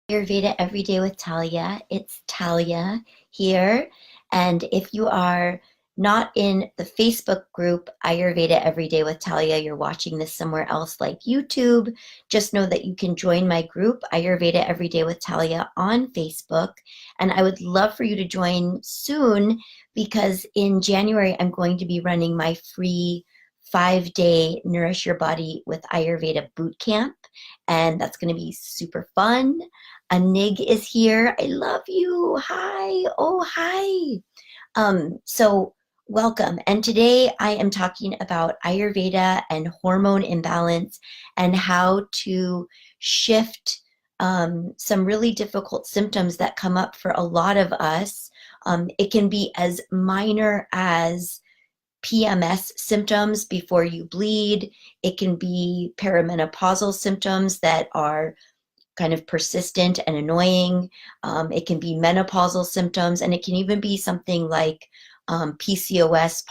Ayurveda Every Day with Talia. It's Talia here. And if you are not in the Facebook group Ayurveda Every Day with Talia, you're watching this somewhere else like YouTube, just know that you can join my group Ayurveda Every Day with Talia on Facebook. And I would love for you to join soon because in January I'm going to be running my free 5-day Nourish Your Body with Ayurveda boot camp. And that's going to be super fun. Anig is here. I love you. Hi. Oh, hi. So welcome. And today I am talking about Ayurveda and hormone imbalance and how to shift some really difficult symptoms that come up for a lot of us. It can be as minor as PMS symptoms before you bleed. It can be perimenopausal symptoms that are kind of persistent and annoying. It can be menopausal symptoms, and it can even be something like PCOS,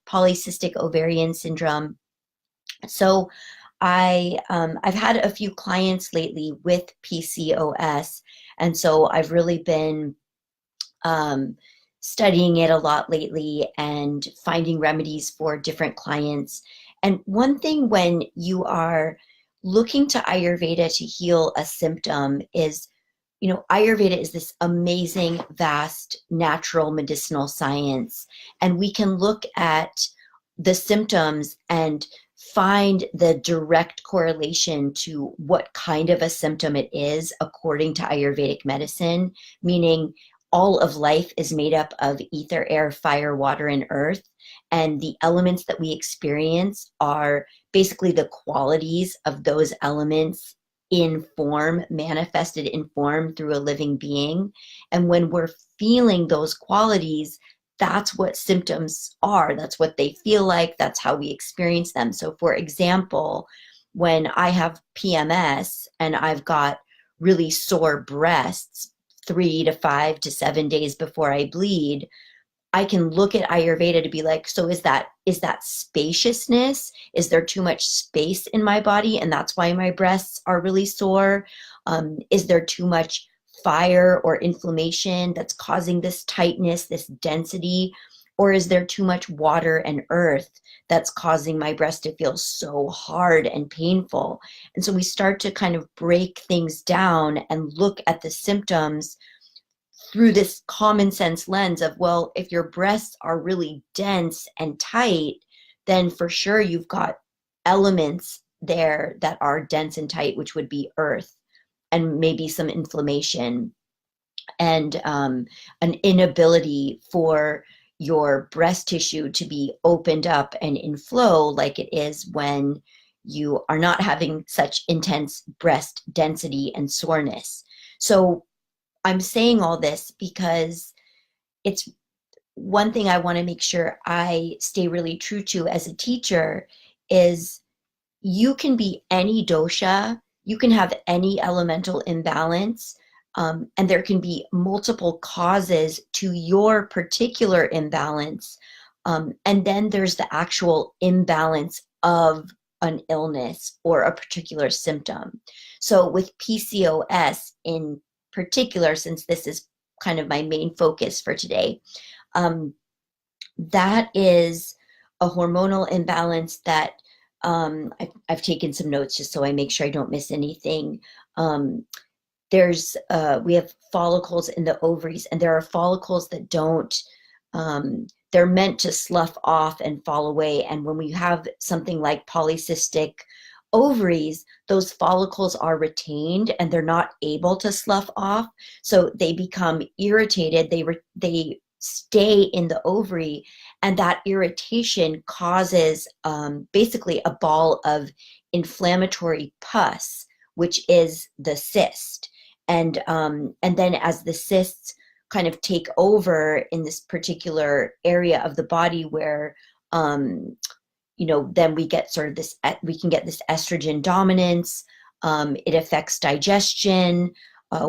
polycystic ovarian syndrome. So I've had a few clients lately with PCOS, and so I've really been studying it a lot lately and finding remedies for different clients. And one thing when you are looking to Ayurveda to heal a symptom is, Ayurveda is this amazing, vast, natural medicinal science. And we can look at the symptoms and find the direct correlation to what kind of a symptom it is according to Ayurvedic medicine, meaning all of life is made up of ether, air, fire, water, and earth. And the elements that we experience are basically the qualities of those elements in form, manifested in form through a living being. And when we're feeling those qualities, that's what symptoms are. That's what they feel like. That's how we experience them. So, for example, when I have PMS and I've got really sore breasts 3 to 5 to 7 days before I bleed, I can look at Ayurveda to be like, so is that spaciousness? Is there too much space in my body and that's why my breasts are really sore? Is there too much fire or inflammation that's causing this tightness, this density? Or is there too much water and earth that's causing my breast to feel so hard and painful? And so we start to kind of break things down and look at the symptoms through this common sense lens of, well, if your breasts are really dense and tight, then for sure you've got elements there that are dense and tight, which would be earth and maybe some inflammation and an inability for your breast tissue to be opened up and in flow like it is when you are not having such intense breast density and soreness. So I'm saying all this because it's one thing I want to make sure I stay really true to as a teacher is you can be any dosha, you can have any elemental imbalance, and there can be multiple causes to your particular imbalance. And then there's the actual imbalance of an illness or a particular symptom. So with PCOS in particular, since this is kind of my main focus for today, that is a hormonal imbalance that I've taken some notes just so I make sure I don't miss anything. We have follicles in the ovaries, and there are follicles that don't, they're meant to slough off and fall away. And when we have something like polycystic ovaries, those follicles are retained and they're not able to slough off. So they become irritated. They stay in the ovary, and that irritation causes basically a ball of inflammatory pus, which is the cyst. And then as the cysts kind of take over in this particular area of the body where then we get sort of this, we can get this estrogen dominance. It affects digestion.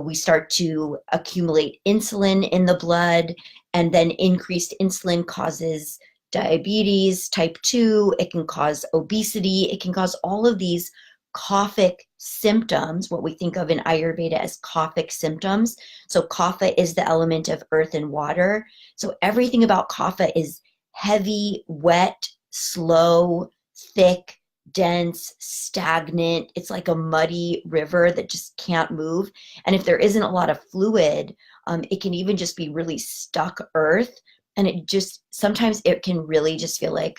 We start to accumulate insulin in the blood, and then increased insulin causes diabetes type 2. It can cause obesity. It can cause all of these kaphic symptoms, what we think of in Ayurveda as kaphic symptoms. So kapha is the element of earth and water. So everything about kapha is heavy, wet, slow, thick, dense, stagnant. It's like a muddy river that just can't move. And if there isn't a lot of fluid, it can even just be really stuck earth. And it just, sometimes it can really just feel like,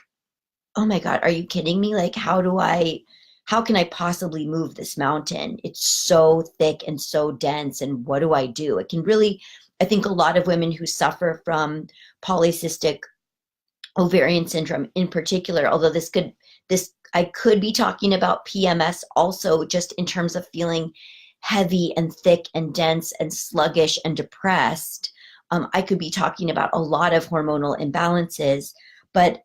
oh my God, are you kidding me? Like, how can I possibly move this mountain? It's so thick and so dense. And what do I do? It can really, I think a lot of women who suffer from polycystic ovarian syndrome in particular, although I could be talking about PMS also, just in terms of feeling heavy and thick and dense and sluggish and depressed. I could be talking about a lot of hormonal imbalances, but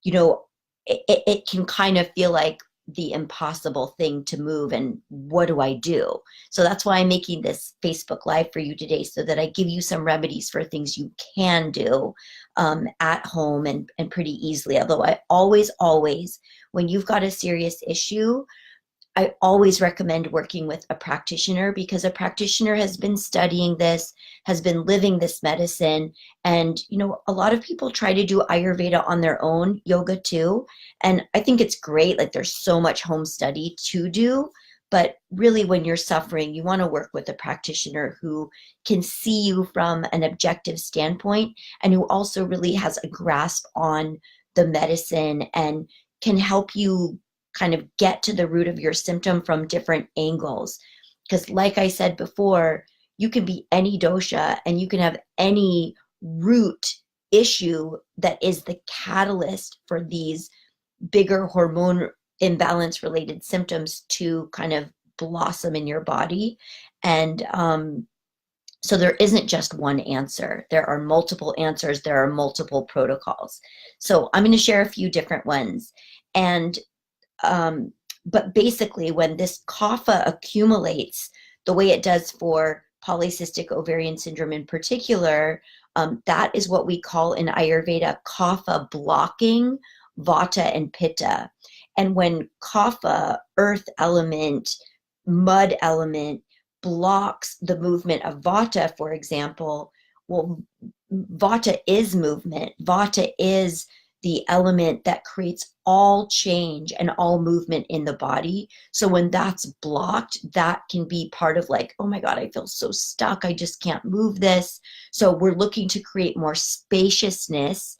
it can kind of feel like the impossible thing to move, and what do I do? So that's why I'm making this Facebook Live for you today, so that I give you some remedies for things you can do at home and pretty easily. Although I always, when you've got a serious issue, I always recommend working with a practitioner, because a practitioner has been studying this, has been living this medicine. And, a lot of people try to do Ayurveda on their own, yoga too. And I think it's great. Like, there's so much home study to do. But really, when you're suffering, you want to work with a practitioner who can see you from an objective standpoint, and who also really has a grasp on the medicine and can help you kind of get to the root of your symptom from different angles. Because like I said before, you can be any dosha and you can have any root issue that is the catalyst for these bigger hormone imbalance related symptoms to kind of blossom in your body. And so there isn't just one answer. There are multiple answers. There are multiple protocols. So I'm going to share a few different ones. And but basically, when this kapha accumulates the way it does for polycystic ovarian syndrome in particular, that is what we call in Ayurveda kapha blocking vata and pitta. And when kapha, earth element, mud element, blocks the movement of vata, for example, well, vata is movement. Vata is the element that creates all change and all movement in the body. So when that's blocked, that can be part of like, oh my God, I feel so stuck. I just can't move this. So we're looking to create more spaciousness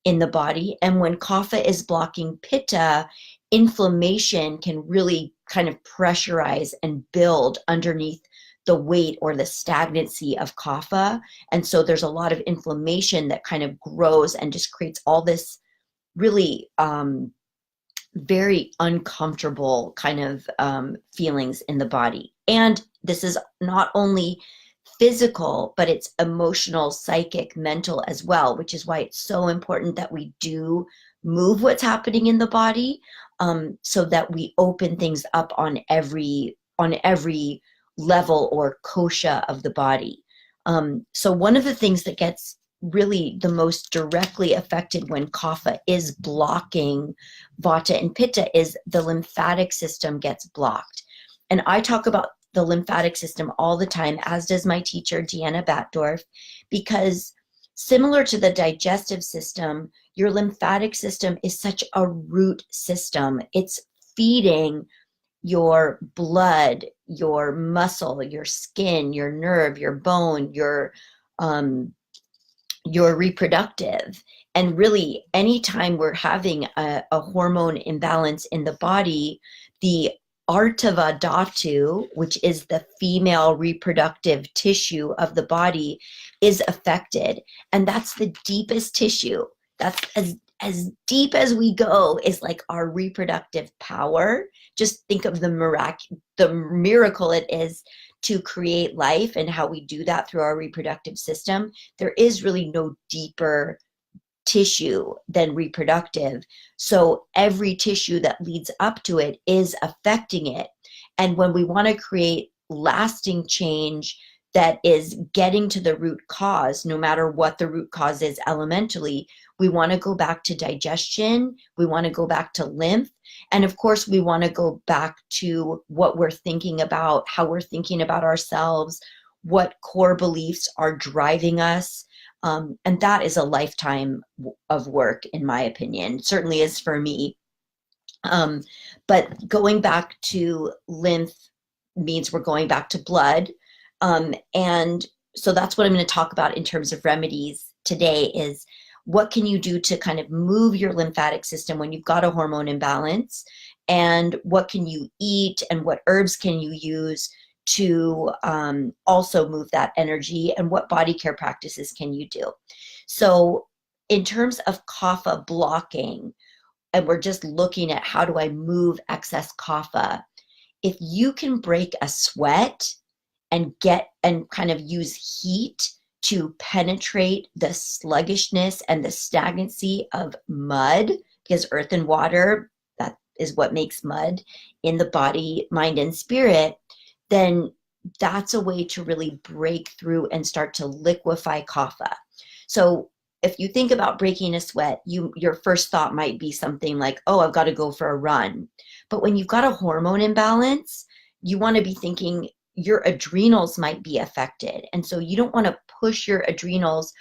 in the body. And when kapha is blocking pitta, inflammation can really kind of pressurize and build underneath the weight or the stagnancy of kapha. And so there's a lot of inflammation that kind of grows and just creates all this really very uncomfortable kind of feelings in the body. And this is not only physical, but it's emotional, psychic, mental as well, which is why it's so important that we do move what's happening in the body, so that we open things up on every level or kosha of the body. So one of the things that gets really the most directly affected when kapha is blocking vata and pitta is the lymphatic system gets blocked. And I talk about the lymphatic system all the time, as does my teacher, Deanna Batdorf, because similar to the digestive system, your lymphatic system is such a root system. It's feeding your blood, your muscle, your skin, your nerve, your bone, your reproductive. And really, anytime we're having a hormone imbalance in the body, the Artava Dhatu, which is the female reproductive tissue of the body, is affected. And that's the deepest tissue. That's as deep as we go, is like our reproductive power. Just think of the miracle it is to create life and how we do that through our reproductive system. There is really no deeper tissue than reproductive. So every tissue that leads up to it is affecting it. And when we want to create lasting change that is getting to the root cause, no matter what the root cause is elementally. We want to go back to digestion. We want to go back to lymph. And of course, we want to go back to what we're thinking about, how we're thinking about ourselves, what core beliefs are driving us. And that is a lifetime of work, in my opinion. It certainly is for me. But going back to lymph means we're going back to blood. And so that's what I'm going to talk about in terms of remedies today is what can you do to kind of move your lymphatic system when you've got a hormone imbalance, and what can you eat and what herbs can you use to also move that energy, and what body care practices can you do. So in terms of kapha blocking, and we're just looking at how do I move excess kapha, if you can break a sweat and get and kind of use heat to penetrate the sluggishness and the stagnancy of mud, because earth and water, that is what makes mud in the body, mind, and spirit, then that's a way to really break through and start to liquefy kapha. So if you think about breaking a sweat, your first thought might be something like, oh, I've got to go for a run. But when you've got a hormone imbalance, you want to be thinking your adrenals might be affected. And so you don't want to push your adrenals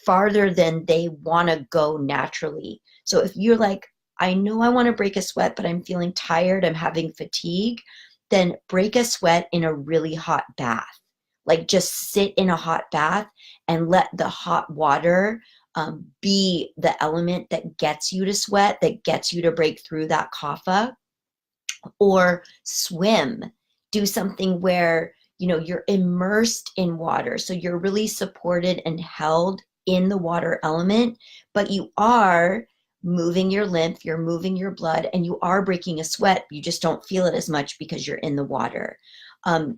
farther than they want to go naturally. So if you're like, I know I want to break a sweat, but I'm feeling tired, I'm having fatigue, then break a sweat in a really hot bath. Like just sit in a hot bath and let the hot water be the element that gets you to sweat, that gets you to break through that kapha. Or swim. Do something where, you're immersed in water. So you're really supported and held in the water element, but you are moving your lymph, you're moving your blood, and you are breaking a sweat. You just don't feel it as much because you're in the water.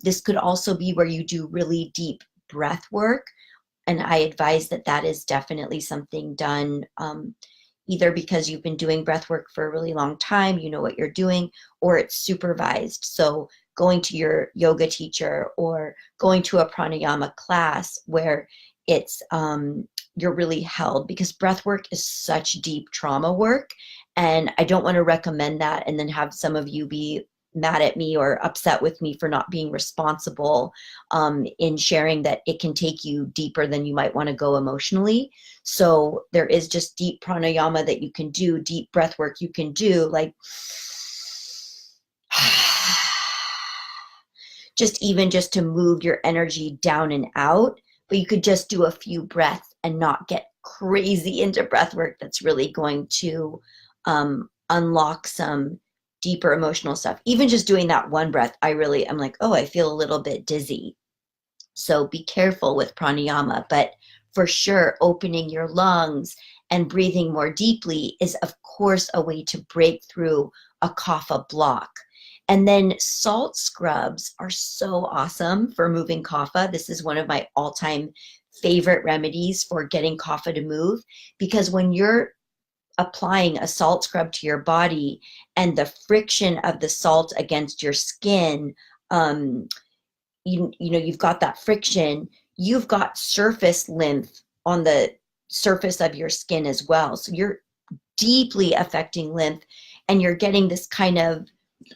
This could also be where you do really deep breath work. And I advise that that is definitely something done either because you've been doing breath work for a really long time, you know what you're doing, or it's supervised. So going to your yoga teacher or going to a pranayama class where it's you're really held, because breath work is such deep trauma work. And I don't want to recommend that and then have some of you be mad at me or upset with me for not being responsible in sharing that it can take you deeper than you might want to go emotionally. So there is just deep pranayama that you can do, deep breath work you can do, like just to move your energy down and out. But you could just do a few breaths and not get crazy into breath work that's really going to unlock some deeper emotional stuff. Even just doing that one breath, I'm like, oh, I feel a little bit dizzy. So be careful with pranayama, but for sure, opening your lungs and breathing more deeply is, of course, a way to break through a kapha block. And then salt scrubs are so awesome for moving kapha. This is one of my all-time favorite remedies for getting kapha to move, because when you're applying a salt scrub to your body and the friction of the salt against your skin, you've got that friction, you've got surface lymph on the surface of your skin as well. So you're deeply affecting lymph, and you're getting this kind of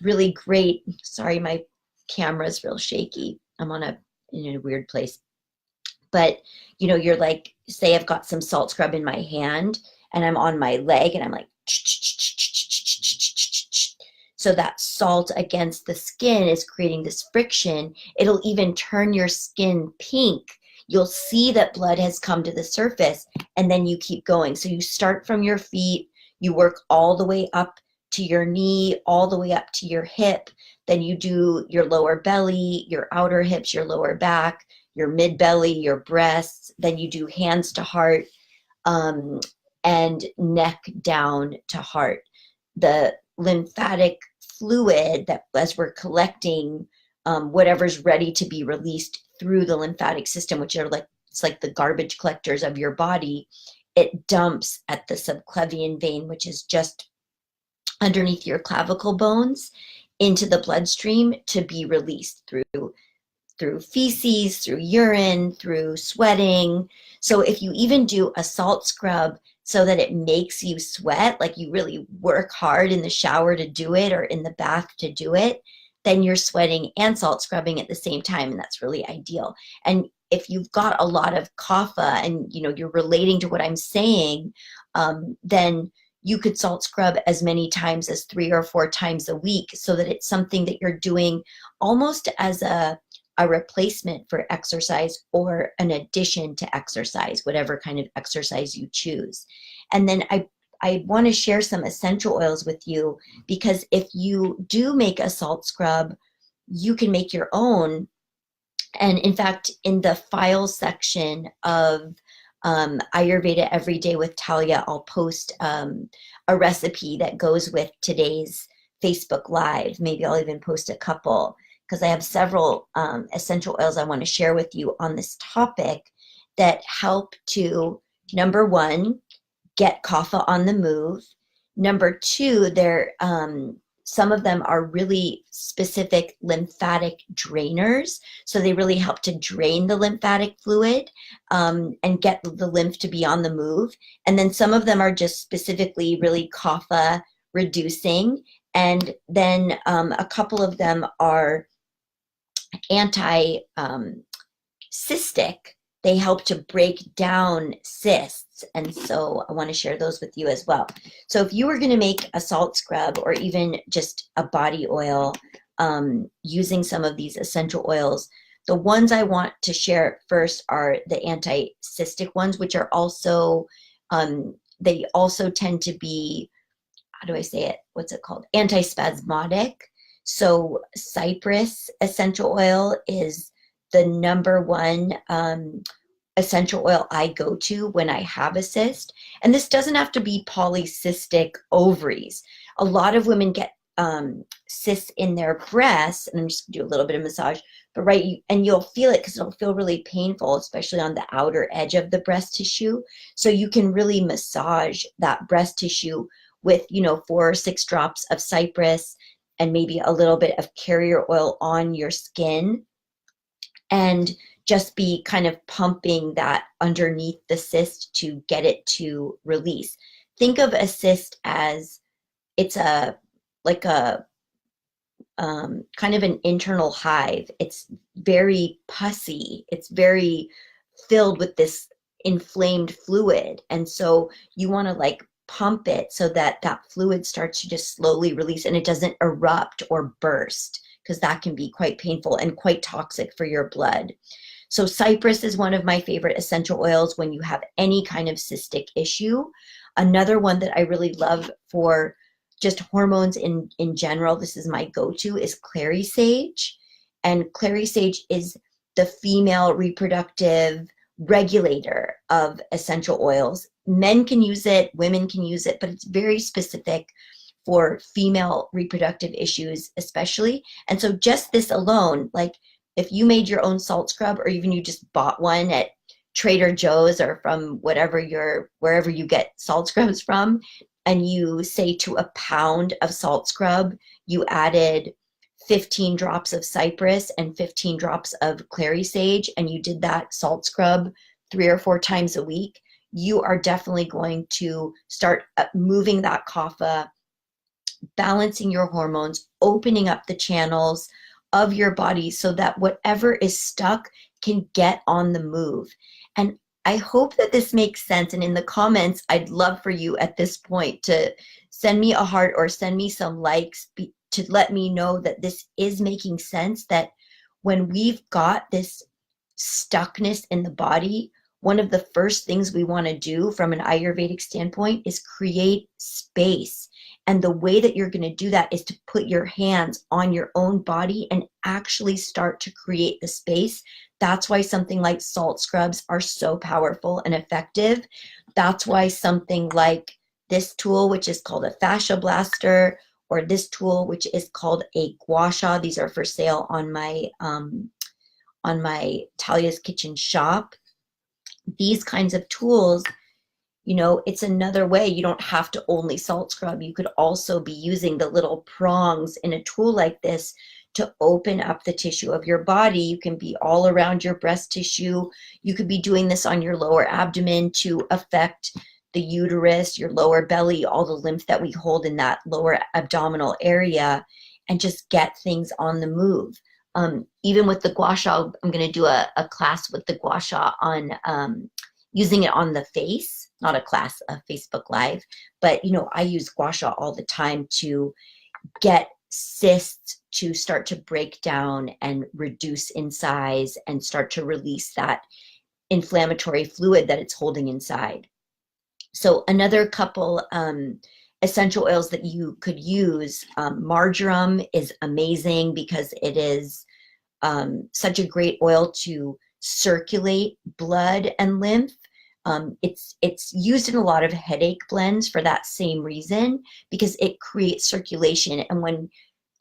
really great, sorry, my camera's real shaky. I'm in a weird place. But, you're like, say I've got some salt scrub in my hand and I'm on my leg and I'm like, so that salt against the skin is creating this friction. It'll even turn your skin pink. You'll see that blood has come to the surface, and then you keep going. So you start from your feet, you work all the way up to your knee, all the way up to your hip. Then you do your lower belly, your outer hips, your lower back, your mid belly, your breasts. Then you do hands to heart, and neck down to heart. The lymphatic fluid that, as we're collecting whatever's ready to be released through the lymphatic system, which are it's like the garbage collectors of your body, it dumps at the subclavian vein, which is just underneath your clavicle bones, into the bloodstream to be released through through feces, through urine, through sweating. So if you even do a salt scrub so that it makes you sweat, like you really work hard in the shower to do it or in the bath to do it, then you're sweating and salt scrubbing at the same time, and that's really ideal. And if you've got a lot of kapha and you're relating to what I'm saying, then you could salt scrub as many times as 3 or 4 times a week, so that it's something that you're doing almost as a replacement for exercise or an addition to exercise, whatever kind of exercise you choose. And then I want to share some essential oils with you, because if you do make a salt scrub, you can make your own. And in fact, in the files section of Ayurveda Every Day with Talia, I'll post a recipe that goes with today's Facebook Live. Maybe I'll even post a couple, because I have several essential oils I want to share with you on this topic that help to, number one, get kapha on the move. Number two, some of them are really specific lymphatic drainers. So they really help to drain the lymphatic fluid and get the lymph to be on the move. And then some of them are just specifically really kapha reducing. And then a couple of them are anti-cystic. They help to break down cysts. And so I want to share those with you as well. So if you were going to make a salt scrub or even just a body oil using some of these essential oils, the ones I want to share first are the anti-cystic ones, which are also, they also tend to be, how do I say it? What's it called? Antispasmodic. So cypress essential oil is the number one essential oil I go to when I have a cyst. And this doesn't have to be polycystic ovaries. A lot of women get cysts in their breasts, and I'm just gonna do a little bit of massage, but and you'll feel it because it'll feel really painful, especially on the outer edge of the breast tissue. So you can really massage that breast tissue with 4 or 6 drops of cypress and maybe a little bit of carrier oil on your skin, and just be kind of pumping that underneath the cyst to get it to release. Think of a cyst as it's like a kind of an internal hive. It's very pussy. It's very filled with this inflamed fluid. And so you want to pump it so that that fluid starts to just slowly release and it doesn't erupt or burst, because that can be quite painful and quite toxic for your blood. So cypress is one of my favorite essential oils when you have any kind of cystic issue. Another one that I really love for just hormones in general, this is my go-to, is Clary Sage. And Clary Sage is the female reproductive regulator of essential oils. Men can use it, women can use it, but it's very specific for female reproductive issues especially. And so just this alone, if you made your own salt scrub, or even you just bought one at Trader Joe's or from wherever you get salt scrubs from, and you say to a pound of salt scrub, you added 15 drops of cypress and 15 drops of Clary Sage, and you did that salt scrub 3 or 4 times a week, you are definitely going to start moving that kapha, balancing your hormones, opening up the channels of your body so that whatever is stuck can get on the move. And I hope that this makes sense. And in the comments, I'd love for you at this point to send me a heart or send me some likes to let me know that this is making sense, that when we've got this stuckness in the body, one of the first things we want to do from an Ayurvedic standpoint is create space. And the way that you're going to do that is to put your hands on your own body and actually start to create the space. That's why something like salt scrubs are so powerful and effective. That's why something like this tool, which is called a fascia blaster, or this tool, which is called a gua sha. These are for sale on my Talia's Kitchen shop. These kinds of tools, it's another way. You don't have to only salt scrub. You could also be using the little prongs in a tool like this to open up the tissue of your body. You can be all around your breast tissue. You could be doing this on your lower abdomen to affect the uterus, your lower belly, all the lymph that we hold in that lower abdominal area, and just get things on the move. Even with the gua sha, I'm going to do a class with the gua sha on using it on the face, not a class, a Facebook Live. But, I use gua sha all the time to get cysts to start to break down and reduce in size and start to release that inflammatory fluid that it's holding inside. So another couple essential oils that you could use, marjoram is amazing because it is such a great oil to circulate blood and lymph. It's used in a lot of headache blends for that same reason, because it creates circulation. And when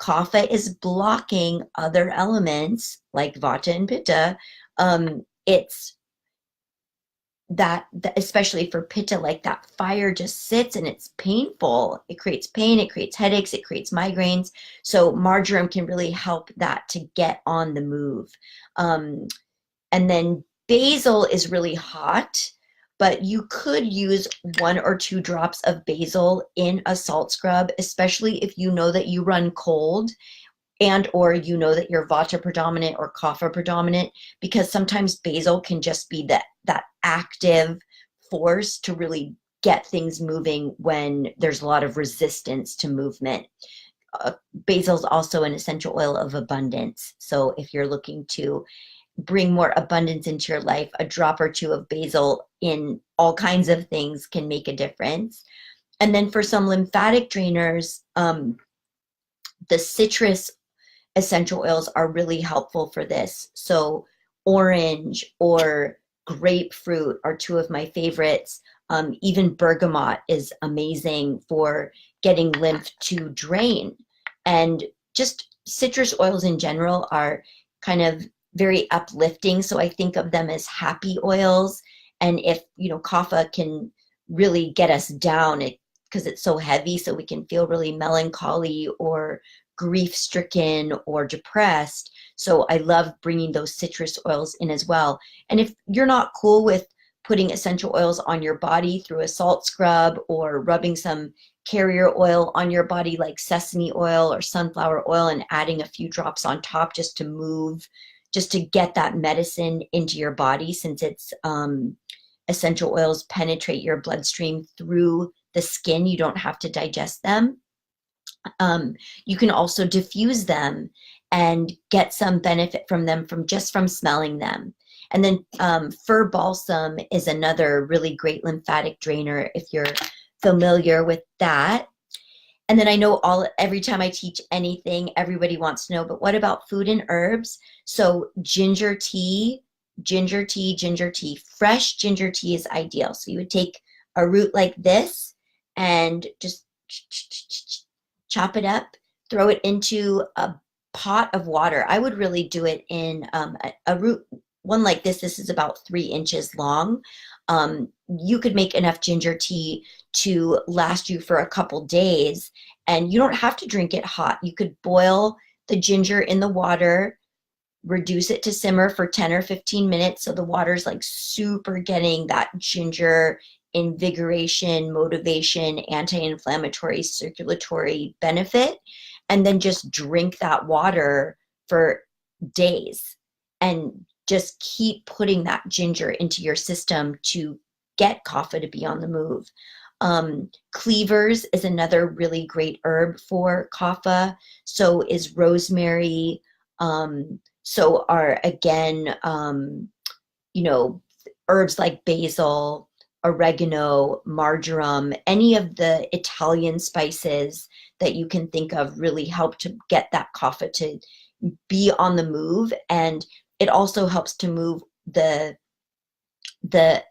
kapha is blocking other elements like vata and pitta, it's that especially for pitta, like that fire just sits and it's painful. It creates pain, it creates headaches, it creates migraines. So marjoram can really help that to get on the move. And then basil is really hot, but you could use 1 or 2 drops of basil in a salt scrub, especially if you know that you run cold and or you know that you're vata predominant or kapha predominant, because sometimes basil can just be that active force to really get things moving when there's a lot of resistance to movement. Basil is also an essential oil of abundance. So if you're looking to bring more abundance into your life, a drop or 2 of basil in all kinds of things can make a difference. And then for some lymphatic drainers, the citrus essential oils are really helpful for this. So orange or grapefruit are 2 of my favorites. Even bergamot is amazing for getting lymph to drain. And just citrus oils in general are kind of very uplifting. So I think of them as happy oils. And if, kapha can really get us down because it's so heavy, so we can feel really melancholy or grief-stricken or depressed. So I love bringing those citrus oils in as well. And if you're not cool with putting essential oils on your body through a salt scrub or rubbing some carrier oil on your body like sesame oil or sunflower oil and adding a few drops on top just to move, just to get that medicine into your body, since it's essential oils penetrate your bloodstream through the skin. You don't have to digest them. You can also diffuse them and get some benefit from them from smelling them. And then fir balsam is another really great lymphatic drainer if you're familiar with that. And then I know every time I teach anything, everybody wants to know, but what about food and herbs? So ginger tea, fresh ginger tea is ideal. So you would take a root like this and just chop it up, throw it into a pot of water. I would really do it in a root one like this. This is about 3 inches long. You could make enough ginger tea to last you for a couple days, and you don't have to drink it hot. You could boil the ginger in the water, reduce it to simmer for 10 or 15 minutes so the water's like super getting that ginger invigoration, motivation, anti-inflammatory, circulatory benefit, and then just drink that water for days and just keep putting that ginger into your system to get kapha to be on the move. Cleavers is another really great herb for kapha. So is rosemary. So are, again, herbs like basil, oregano, marjoram, any of the Italian spices that you can think of really help to get that kapha to be on the move. And it also helps to move the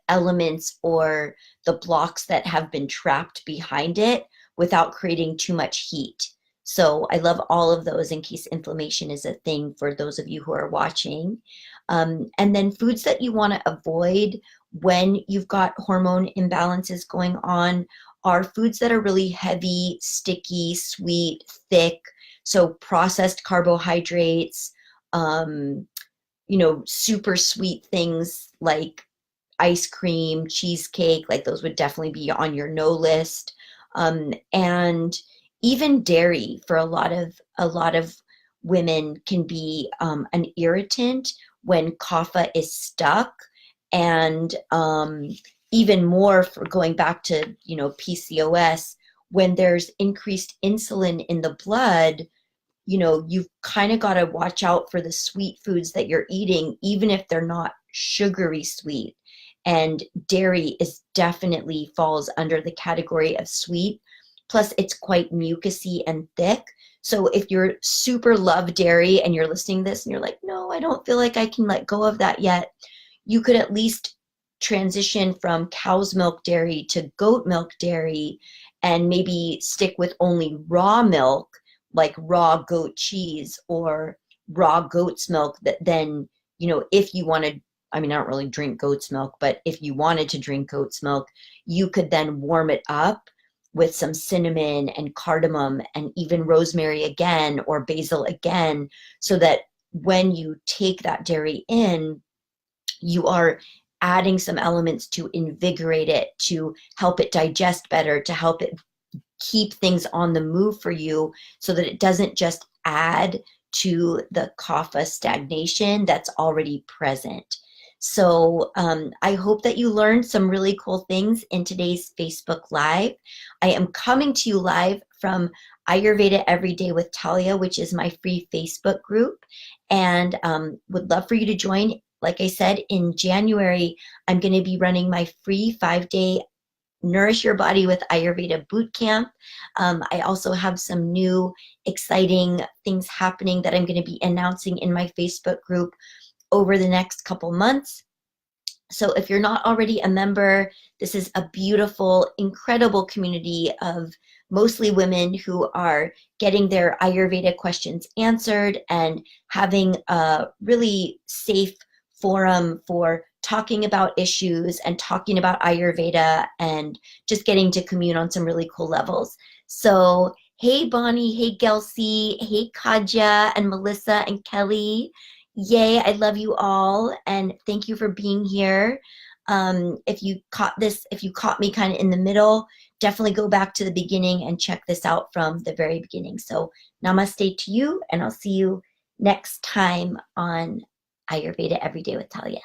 elements or the blocks that have been trapped behind it without creating too much heat. So I love all of those in case inflammation is a thing for those of you who are watching. And then foods that you want to avoid when you've got hormone imbalances going on are foods that are really heavy, sticky, sweet, thick. So processed carbohydrates, you know, super sweet things like ice cream, cheesecake, like those would definitely be on your no list. And even dairy for a lot of women can be an irritant when kapha is stuck. And even more for going back to, you know, PCOS, when there's increased insulin in the blood, you know, you've kind of got to watch out for the sweet foods that you're eating, even if they're not sugary sweet. And dairy is definitely falls under the category of sweet. Plus, it's quite mucousy and thick. So if you're super love dairy and you're listening to this and you're like, no, I don't feel like I can let go of that yet, you could at least transition from cow's milk dairy to goat milk dairy and maybe stick with only raw milk, like raw goat cheese or raw goat's milk. That then, you know, if you wanted, I mean, I don't really drink goat's milk, but if you wanted to drink goat's milk, you could then warm it up with some cinnamon and cardamom and even rosemary again or basil again, so that when you take that dairy in, you are adding some elements to invigorate it, to help it digest better, to help it keep things on the move for you, so that it doesn't just add to the kapha stagnation that's already present. So I hope that you learned some really cool things in today's Facebook Live. I am coming to you live from Ayurveda Every Day with Talia, which is my free Facebook group, and would love for you to join. Like I said, in January, I'm going to be running my free 5-day Nourish Your Body with Ayurveda Bootcamp. I also have some new exciting things happening that I'm going to be announcing in my Facebook group over the next couple months. So if you're not already a member, this is a beautiful, incredible community of mostly women who are getting their Ayurveda questions answered and having a really safe forum for talking about issues and talking about Ayurveda and just getting to commune on some really cool levels. So, hey Bonnie, hey Gelsey, hey Kaja and Melissa and Kelly. Yay, I love you all and thank you for being here. If you caught me kind of in the middle, definitely go back to the beginning and check this out from the very beginning. So namaste to you, and I'll see you next time on Ayurveda Every Day with Talia.